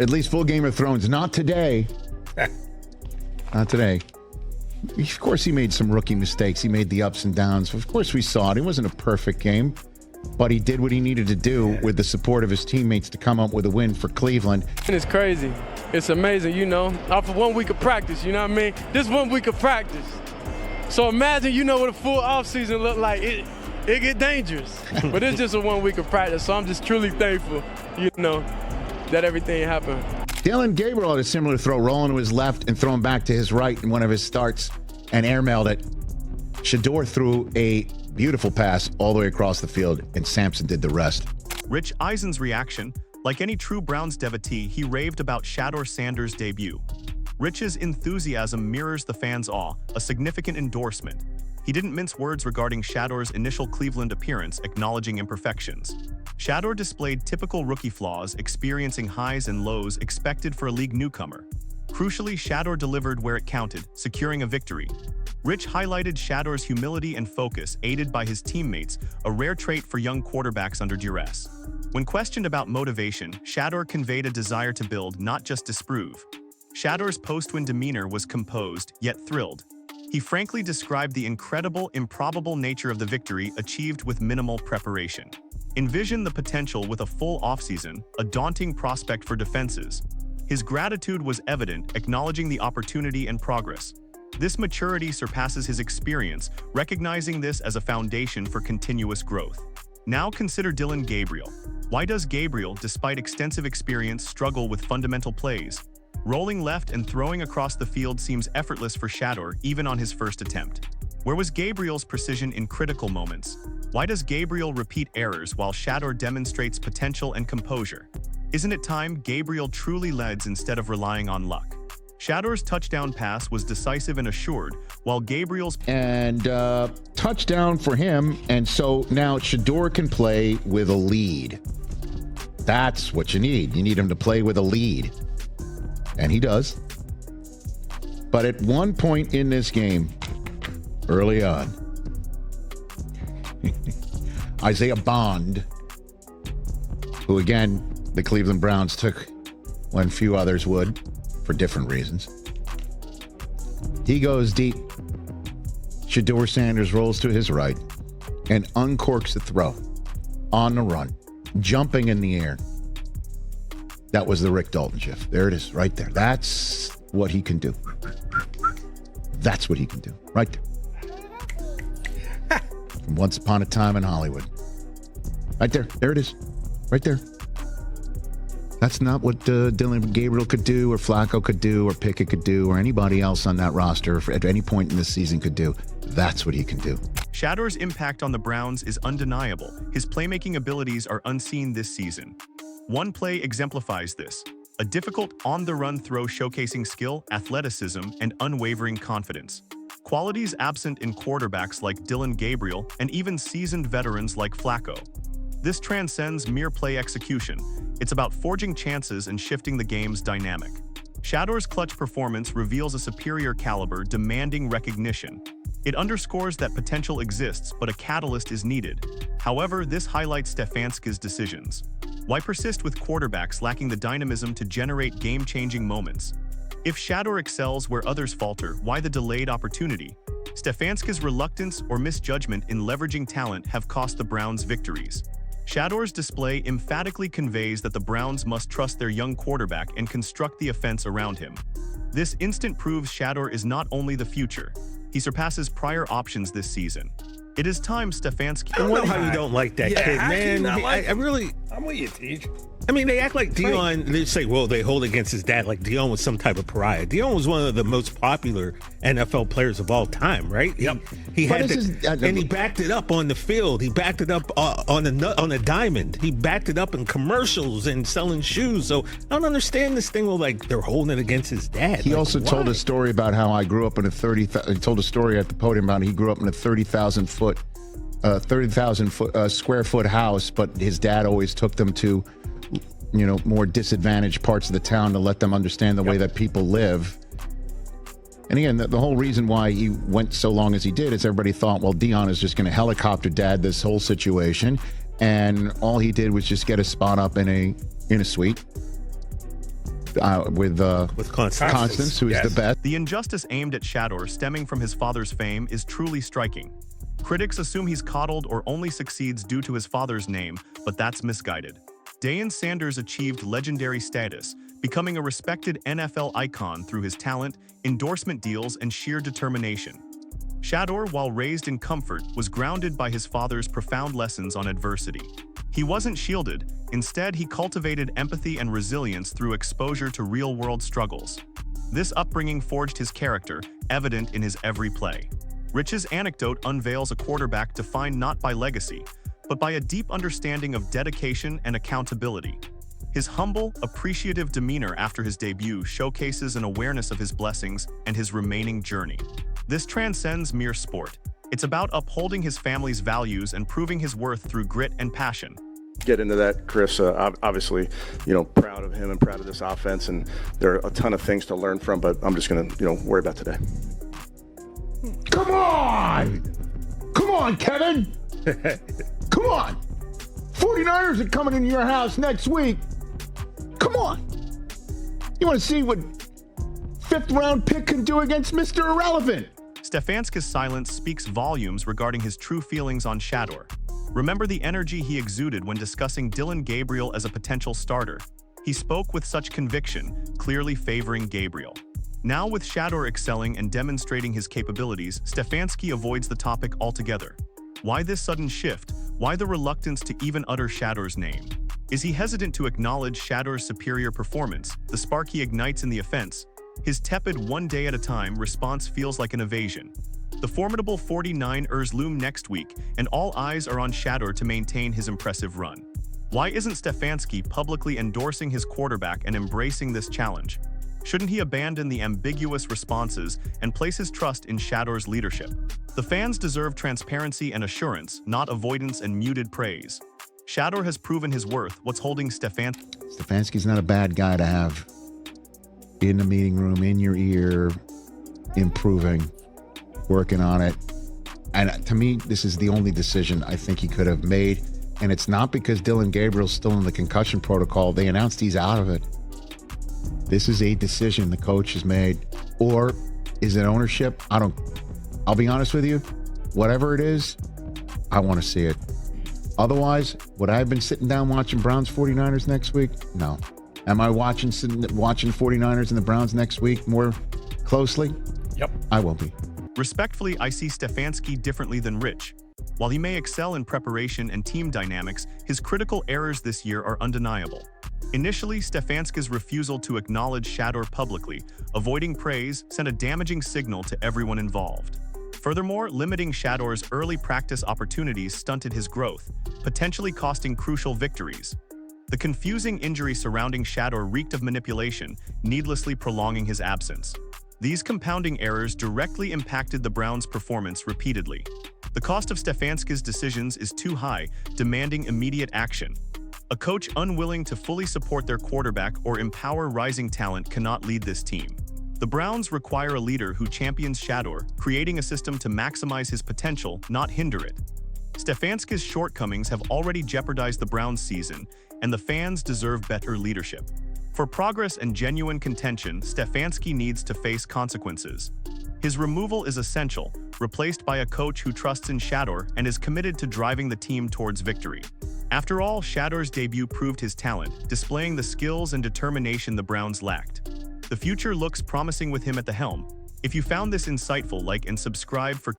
At least full Game of Thrones. Not today. Not today. Of course, he made some rookie mistakes. He made the ups and downs. Of course, we saw it. It wasn't a perfect game, but he did what he needed to do with the support of his teammates to come up with a win for Cleveland. And it's crazy. It's amazing, off of 1 week of practice, you know what I mean? This 1 week of practice. So imagine, what a full offseason look like. It get dangerous. But it's just a 1 week of practice, so I'm just truly thankful, that everything happened. Dillon Gabriel had a similar throw, rolling to his left and throwing back to his right in one of his starts and airmailed it. Shedeur threw a beautiful pass all the way across the field, and Sampson did the rest. Rich Eisen's reaction, like any true Browns devotee, he raved about Shedeur Sanders' debut. Rich's enthusiasm mirrors the fans' awe, a significant endorsement. He didn't mince words regarding Shedeur's initial Cleveland appearance, acknowledging imperfections. Shedeur displayed typical rookie flaws, experiencing highs and lows expected for a league newcomer. Crucially, Shedeur delivered where it counted, securing a victory. Rich highlighted Shedeur's humility and focus, aided by his teammates, a rare trait for young quarterbacks under duress. When questioned about motivation, Shedeur conveyed a desire to build, not just disprove. Shedeur's post-win demeanor was composed, yet thrilled. He frankly described the incredible, improbable nature of the victory achieved with minimal preparation. Envision the potential with a full offseason, a daunting prospect for defenses. His gratitude was evident, acknowledging the opportunity and progress. This maturity surpasses his experience, recognizing this as a foundation for continuous growth. Now consider Dillon Gabriel. Why does Gabriel, despite extensive experience, struggle with fundamental plays? Rolling left and throwing across the field seems effortless for Shedeur, even on his first attempt. Where was Gabriel's precision in critical moments? Why does Gabriel repeat errors while Shedeur demonstrates potential and composure? Isn't it time Gabriel truly leads instead of relying on luck? Shedeur's touchdown pass was decisive and assured, while Gabriel's... And touchdown for him, and so now Shedeur can play with a lead. That's what you need. You need him to play with a lead. And he does. But at one point in this game, early on, Isaiah Bond, who again, the Cleveland Browns took when few others would, for different reasons. He goes deep. Shedeur Sanders rolls to his right and uncorks the throw on the run, jumping in the air. That was the Rick Dalton shift. There it is, right there. That's what he can do. That's what he can do, right there. From Once Upon a Time in Hollywood. Right there. There it is. Right there. That's not what Dillon Gabriel could do, or Flacco could do, or Pickett could do, or anybody else on that roster at any point in this season could do. That's what he can do. Shedeur's impact on the Browns is undeniable. His playmaking abilities are unseen this season. One play exemplifies this: a difficult on-the-run throw showcasing skill, athleticism, and unwavering confidence. Qualities absent in quarterbacks like Dillon Gabriel and even seasoned veterans like Flacco. This transcends mere play execution. It's about forging chances and shifting the game's dynamic. Shedeur's clutch performance reveals a superior caliber demanding recognition. It underscores that potential exists, but a catalyst is needed. However, this highlights Stefanski's decisions. Why persist with quarterbacks lacking the dynamism to generate game-changing moments? If Shedeur excels where others falter, why the delayed opportunity? Stefanski's reluctance or misjudgment in leveraging talent have cost the Browns victories. Shedeur's display emphatically conveys that the Browns must trust their young quarterback and construct the offense around him. This instant proves Shedeur is not only the future, he surpasses prior options this season. It is time Stefanski... I don't know how you don't like that kid, man. I really... I'm with you, Teach. I mean, they act like Dion, they say, well, they hold against his dad like Dion was some type of pariah. Dion was one of the most popular NFL players of all time, right? Yep. He had and he backed it up on the field. He backed it up on a diamond. He backed it up in commercials and selling shoes. So I don't understand this thing where, like, they're holding it against his dad. He also told a story about how I grew up in he told a story at the podium about he grew up in a 30,000 square foot house, but his dad always took them to, more disadvantaged parts of the town to let them understand the way that people live. And again, the whole reason why he went so long as he did is everybody thought, well, Dion is just going to helicopter dad this whole situation. And all he did was just get a spot up in a suite with Constance, who is the best. The injustice aimed at Shedeur stemming from his father's fame is truly striking. Critics assume he's coddled or only succeeds due to his father's name, but that's misguided. Shedeur Sanders achieved legendary status, becoming a respected NFL icon through his talent, endorsement deals, and sheer determination. Shedeur, while raised in comfort, was grounded by his father's profound lessons on adversity. He wasn't shielded. Instead, he cultivated empathy and resilience through exposure to real-world struggles. This upbringing forged his character, evident in his every play. Rich's anecdote unveils a quarterback defined not by legacy, but by a deep understanding of dedication and accountability. His humble, appreciative demeanor after his debut showcases an awareness of his blessings and his remaining journey. This transcends mere sport. It's about upholding his family's values and proving his worth through grit and passion. Get into that, Chris. Obviously, proud of him and proud of this offense, and there are a ton of things to learn from, but I'm just going to, worry about today. Come on! Come on, Kevin! Come on! 49ers are coming into your house next week. Come on! You want to see what 5th-round pick can do against Mr. Irrelevant? Stefanski's silence speaks volumes regarding his true feelings on Shedeur. Remember the energy he exuded when discussing Dillon Gabriel as a potential starter. He spoke with such conviction, clearly favoring Gabriel. Now with Shedeur excelling and demonstrating his capabilities, Stefanski avoids the topic altogether. Why this sudden shift? Why the reluctance to even utter Shedeur's name? Is he hesitant to acknowledge Shedeur's superior performance, the spark he ignites in the offense? His tepid one day at a time response feels like an evasion. The formidable 49ers loom next week, and all eyes are on Shedeur to maintain his impressive run. Why isn't Stefanski publicly endorsing his quarterback and embracing this challenge? Shouldn't he abandon the ambiguous responses and place his trust in Shedeur's leadership? The fans deserve transparency and assurance, not avoidance and muted praise. Shedeur has proven his worth. What's holding Stefanski's not a bad guy to have in the meeting room, in your ear, improving, working on it. And to me, this is the only decision I think he could have made. And it's not because Dillon Gabriel's still in the concussion protocol. They announced he's out of it. This is a decision the coach has made. Or is it ownership? I'll be honest with you. Whatever it is, I want to see it. Otherwise, would I have been sitting down watching Browns 49ers next week? No. Am I watching 49ers and the Browns next week more closely? Yep. I will be. Respectfully, I see Stefanski differently than Rich. While he may excel in preparation and team dynamics, his critical errors this year are undeniable. Initially, Stefanski's refusal to acknowledge Shedeur publicly, avoiding praise, sent a damaging signal to everyone involved. Furthermore, limiting Shedeur's early practice opportunities stunted his growth, potentially costing crucial victories. The confusing injury surrounding Shedeur reeked of manipulation, needlessly prolonging his absence. These compounding errors directly impacted the Browns' performance repeatedly. The cost of Stefanski's decisions is too high, demanding immediate action. A coach unwilling to fully support their quarterback or empower rising talent cannot lead this team. The Browns require a leader who champions Shedeur, creating a system to maximize his potential, not hinder it. Stefanski's shortcomings have already jeopardized the Browns' season, and the fans deserve better leadership. For progress and genuine contention, Stefanski needs to face consequences. His removal is essential, replaced by a coach who trusts in Shedeur and is committed to driving the team towards victory. After all, Shedeur's debut proved his talent, displaying the skills and determination the Browns lacked. The future looks promising with him at the helm. If you found this insightful, like and subscribe for